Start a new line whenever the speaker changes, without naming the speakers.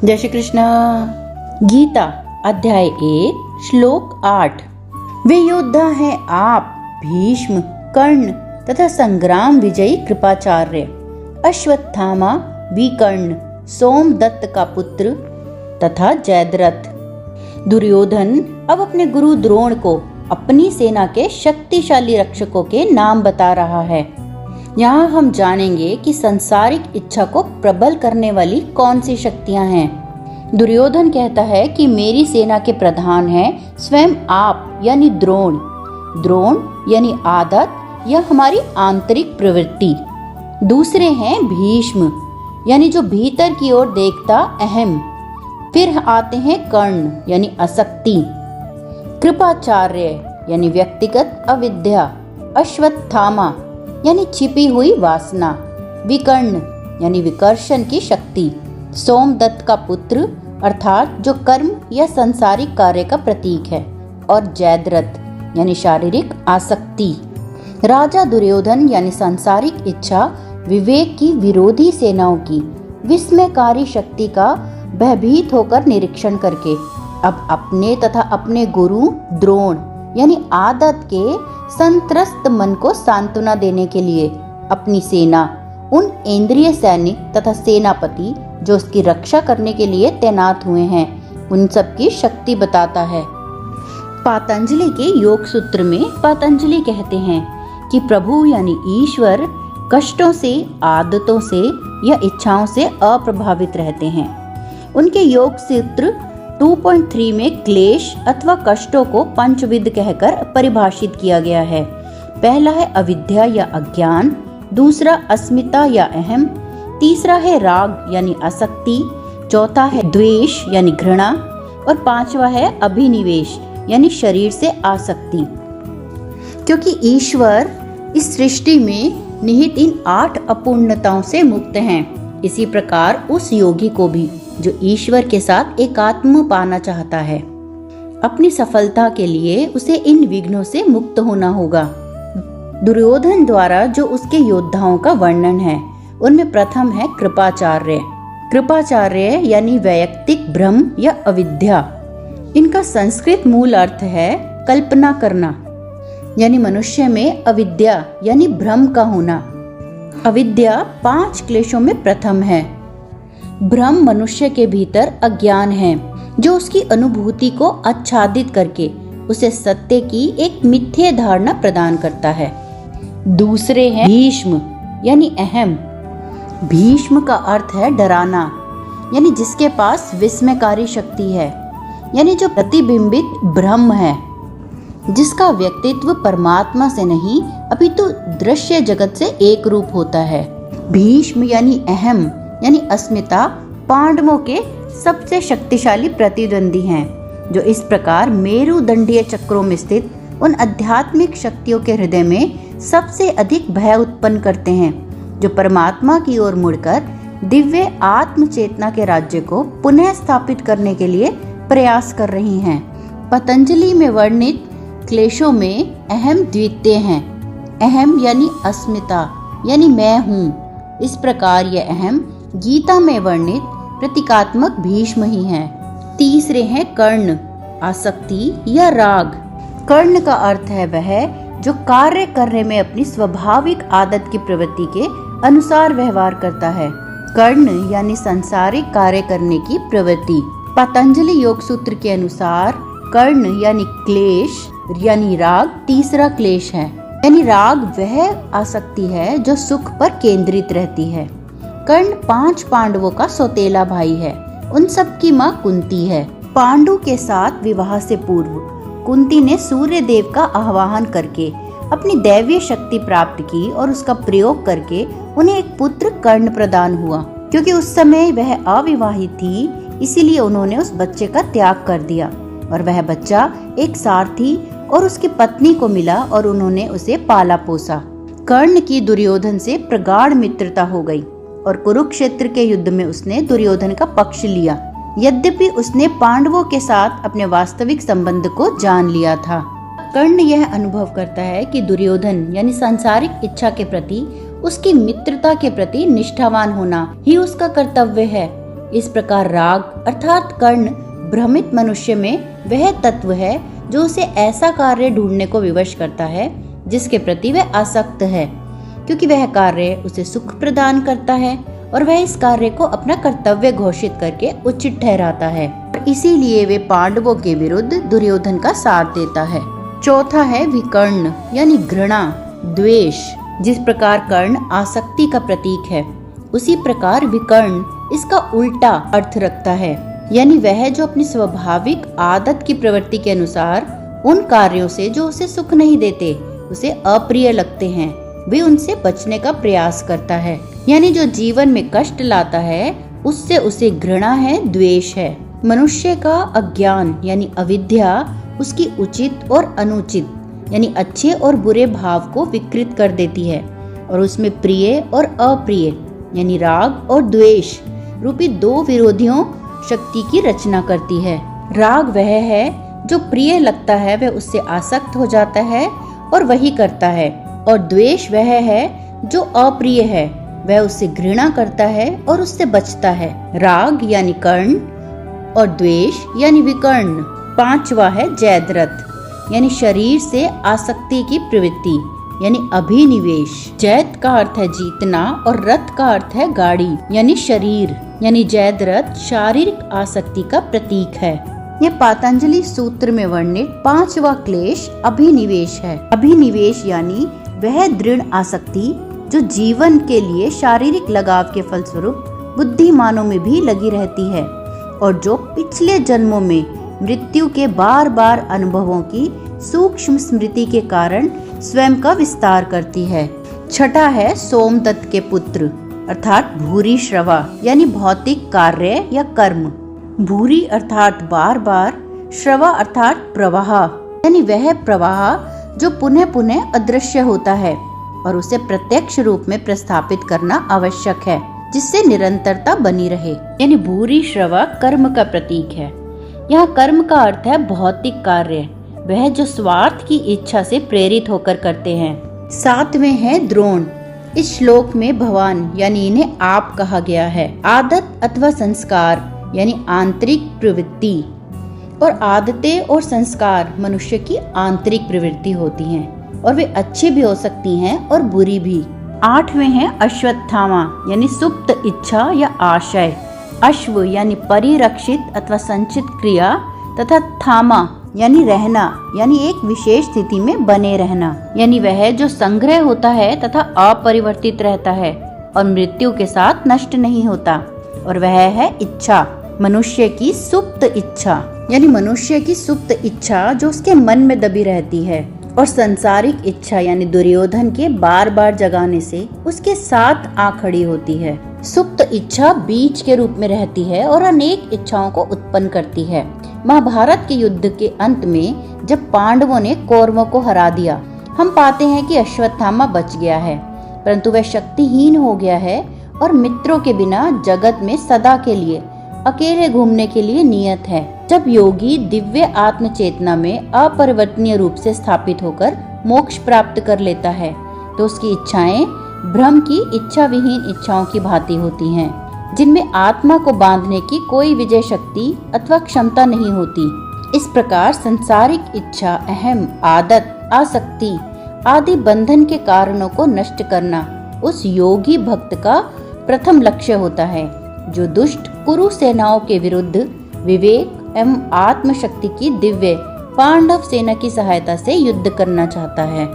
जय श्री कृष्ण। गीता अध्याय 1 श्लोक 8। वे योद्धा हैं आप, भीष्म, कर्ण तथा संग्राम विजयी कृपाचार्य, अश्वत्थामा, विकर्ण, सोमदत्त का पुत्र तथा जयद्रथ। दुर्योधन अब अपने गुरु द्रोण को अपनी सेना के शक्तिशाली रक्षकों के नाम बता रहा है। यहाँ हम जानेंगे कि सांसारिक इच्छा को प्रबल करने वाली कौन सी शक्तियाँ हैं। दुर्योधन कहता है कि मेरी सेना के प्रधान हैं स्वयं आप यानी द्रोण। द्रोण यानी आदत या हमारी आंतरिक प्रवृत्ति। दूसरे हैं भीष्म यानी जो भीतर की ओर देखता अहम। फिर आते हैं कर्ण यानी आसक्ति, कृपाचार्य यानी व्यक्तिगत अविद्या, अश्वत्थामा यानी छिपी हुई वासना, विकर्ण यानी विकर्षण की शक्ति, सोमदत्त का पुत्र अर्थात जो कर्म या सांसारिक कार्य का प्रतीक है, और जयद्रथ यानी शारीरिक आसक्ति। राजा दुर्योधन यानी सांसारिक इच्छा विवेक की विरोधी सेनाओं की विस्मयकारी शक्ति का भयभीत होकर निरीक्षण करके अब अपने तथा अपने गुरु द्रोण यानी आदत के संत्रस्त मन को सांत्वना देने के लिए अपनी सेना, उन इंद्रिय सैनिक तथा सेनापति जो उसकी रक्षा करने के लिए तैनात हुए हैं, उन सब की शक्ति बताता है। पतंजलि के योग सूत्र में पतंजलि कहते हैं कि प्रभु यानी ईश्वर कष्टों से, आदतों से या इच्छाओं से अप्रभावित रहते हैं। उनके योग सूत्र 2.3 में क्लेश अथवा कष्टों को पंचविध कहकर परिभाषित किया गया है। पहला है अविद्या या अज्ञान, दूसरा अस्मिता या अहम, तीसरा है राग यानी आसक्ति, चौथा है द्वेष यानी घृणा और पांचवा है अभिनिवेश यानी शरीर से आसक्ति। क्योंकि ईश्वर इस सृष्टि में निहित इन 8 अपूर्णताओं से मुक्त हैं, इसी प्रकार उस योगी को भी जो ईश्वर के साथ एकात्म पाना चाहता है, अपनी सफलता के लिए उसे इन विघ्नों से मुक्त होना होगा। दुर्योधन द्वारा जो उसके योद्धाओं का वर्णन है, उनमें प्रथम है कृपाचार्य। कृपाचार्य यानी वैयक्तिक भ्रम या अविद्या। इनका संस्कृत मूल अर्थ है कल्पना करना, यानी मनुष्य में अविद्या यानी भ्रम का होना। अविद्या 5 क्लेशों में प्रथम है। भ्रम मनुष्य के भीतर अज्ञान है जो उसकी अनुभूति को आच्छादित करके उसे सत्य की एक मिथ्या धारणा प्रदान करता है। दूसरे हैं भीष्म यानी अहम। भीष्म का अर्थ है डराना, यानी जिसके पास विस्मयकारी शक्ति है, यानी जो प्रतिबिंबित ब्रह्म है, जिसका व्यक्तित्व परमात्मा से नहीं अपितु दृश्य जगत से एक रूप होता है। भीष्म यानी अहम यानी अस्मिता पांडवों के सबसे शक्तिशाली प्रतिद्वंदी हैं, जो इस प्रकार मेरुदंडीय चक्रों में स्थित उन आध्यात्मिक शक्तियों के हृदय में सबसे अधिक भय उत्पन्न करते हैं, जो परमात्मा की ओर मुड़कर दिव्य आत्म चेतना के राज्य को पुनः स्थापित करने के लिए प्रयास कर रही हैं। पतंजलि में वर्णित क्लेशों में अहम द्वितीय हैं। अहम यानी अस्मिता यानी मैं हूँ। इस प्रकार यह अहम गीता में वर्णित प्रतीकात्मक भीष्म ही हैं। तीसरे हैं कर्ण, आसक्ति या राग। कर्ण का अर्थ है वह जो कार्य करने में अपनी स्वाभाविक आदत की प्रवृत्ति के अनुसार व्यवहार करता है। कर्ण यानी सांसारिक कार्य करने की प्रवृत्ति। पतंजलि योग सूत्र के अनुसार कर्ण यानी क्लेश यानी राग तीसरा क्लेश है, यानी राग वह आसक्ति है जो सुख पर केंद्रित रहती है। कर्ण 5 पांडवों का सौतेला भाई है। उन सब की माँ कुंती है। पांडु के साथ विवाह से पूर्व कुंती ने सूर्य देव का आह्वान करके अपनी दैवीय शक्ति प्राप्त की और उसका प्रयोग करके उन्हें एक पुत्र कर्ण प्रदान हुआ। क्योंकि उस समय वह अविवाहित थी, इसीलिए उन्होंने उस बच्चे का त्याग कर दिया और वह बच्चा एक सारथी और उसकी पत्नी को मिला और उन्होंने उसे पाला पोसा। कर्ण की दुर्योधन से प्रगाढ़ मित्रता हो गई और कुरुक्षेत्र के युद्ध में उसने दुर्योधन का पक्ष लिया, यद्यपि उसने पांडवों के साथ अपने वास्तविक संबंध को जान लिया था। कर्ण यह अनुभव करता है कि दुर्योधन यानी सांसारिक इच्छा के प्रति उसकी मित्रता के प्रति निष्ठावान होना ही उसका कर्तव्य है, इस प्रकार राग अर्थात कर्ण भ्रमित मनुष्य में वह तत्व है जो उसे ऐसा कार्य ढूंढने को विवश करता है जिसके प्रति वह आसक्त है, क्योंकि वह कार्य उसे सुख प्रदान करता है और वह इस कार्य को अपना कर्तव्य घोषित करके उचित ठहराता है। इसीलिए वे पांडवों के विरुद्ध दुर्योधन का साथ देता है। चौथा है विकर्ण यानी घृणा, द्वेष। जिस प्रकार कर्ण आसक्ति का प्रतीक है, उसी प्रकार विकर्ण इसका उल्टा अर्थ रखता है, यानी वह जो अपनी स्वाभाविक आदत की प्रवृत्ति के अनुसार उन कार्यों से जो उसे सुख नहीं देते, उसे अप्रिय लगते हैं, वे उनसे बचने का प्रयास करता है। यानी जो जीवन में कष्ट लाता है उससे उसे घृणा है, द्वेष है। मनुष्य का अज्ञान यानी अविद्या उसकी उचित और अनुचित यानी अच्छे और बुरे भाव को विकृत कर देती है और उसमें प्रिय और अप्रिय यानी राग और द्वेष रूपी दो विरोधियों शक्ति की रचना करती है। राग वह है जो प्रिय लगता है वह उससे आसक्त हो जाता है और वही करता है, और द्वेष वह है जो अप्रिय है वह उससे घृणा करता है और उससे बचता है। राग यानी कर्ण और द्वेष यानी विकर्ण। पांचवा है जैदरथ यानी शरीर से आसक्ति की प्रवृत्ति यानी अभिनिवेश। जैत का अर्थ है जीतना और रथ का अर्थ है गाड़ी यानी शरीर, यानी जैदरथ शारीरिक आसक्ति का प्रतीक है। यह पातंजलि सूत्र में वर्णित पांचवा क्लेश अभिनिवेश है। अभिनिवेश यानी वह दृढ़ आसक्ति जो जीवन के लिए शारीरिक लगाव के फलस्वरूप बुद्धिमानों में भी लगी रहती है और जो पिछले जन्मों में मृत्यु के बार बार अनुभवों की सूक्ष्म स्मृति के कारण स्वयं का विस्तार करती है। छठा है सोमदत्त के पुत्र अर्थात भूरी श्रवा यानी भौतिक कार्य या कर्म। भूरी अर्थात बार बार, श्रवा अर्थात प्रवाह यानी वह प्रवाह जो पुनः पुनः अदृश्य होता है और उसे प्रत्यक्ष रूप में प्रस्थापित करना आवश्यक है जिससे निरंतरता बनी रहे। यानी भूरी श्रवा कर्म का प्रतीक है। यहाँ कर्म का अर्थ है भौतिक कार्य, वह जो स्वार्थ की इच्छा से प्रेरित होकर करते हैं। सातवें है द्रोण। इस श्लोक में भगवान यानी इन्हें आप कहा गया है। आदत अथवा संस्कार यानी आंतरिक प्रवृत्ति, और आदतें और संस्कार मनुष्य की आंतरिक प्रवृत्ति होती हैं और वे अच्छी भी हो सकती हैं और बुरी भी। आठवें है अश्वत्थामा यानी सुप्त इच्छा या आशय। अश्व यानी परिरक्षित अथवा संचित क्रिया तथा थामा यानी रहना यानी एक विशेष स्थिति में बने रहना, यानी वह जो संग्रह होता है तथा अपरिवर्तित रहता है और मृत्यु के साथ नष्ट नहीं होता, और वह है इच्छा, मनुष्य की सुप्त इच्छा यानी मनुष्य की सुप्त इच्छा जो उसके मन में दबी रहती है, और संसारिक इच्छा यानी दुर्योधन के बार बार जगाने से उसके साथ आ खड़ी होती है। सुप्त इच्छा बीज के रूप में रहती है और अनेक इच्छाओं को उत्पन्न करती है। महाभारत के युद्ध के अंत में जब पांडवों ने कौरवों को हरा दिया, हम पाते हैं कि अश्वत्थामा बच गया है, परंतु वह शक्तिहीन हो गया है और मित्रों के बिना जगत में सदा के लिए अकेले घूमने के लिए नियत है। जब योगी दिव्य आत्म चेतना में अपरिवर्तनीय रूप से स्थापित होकर मोक्ष प्राप्त कर लेता है तो उसकी इच्छाएं भ्रम की इच्छा विहीन इच्छाओं की भांति होती हैं, जिनमें आत्मा को बांधने की कोई विजय शक्ति अथवा क्षमता नहीं होती। इस प्रकार संसारिक इच्छा, अहम, आदत, आसक्ति आदि बंधन के कारणों को नष्ट करना उस योगी भक्त का प्रथम लक्ष्य होता है, जो दुष्ट कुरु सेनाओं के विरुद्ध विवेक एवं आत्मशक्ति की दिव्य पांडव सेना की सहायता से युद्ध करना चाहता है।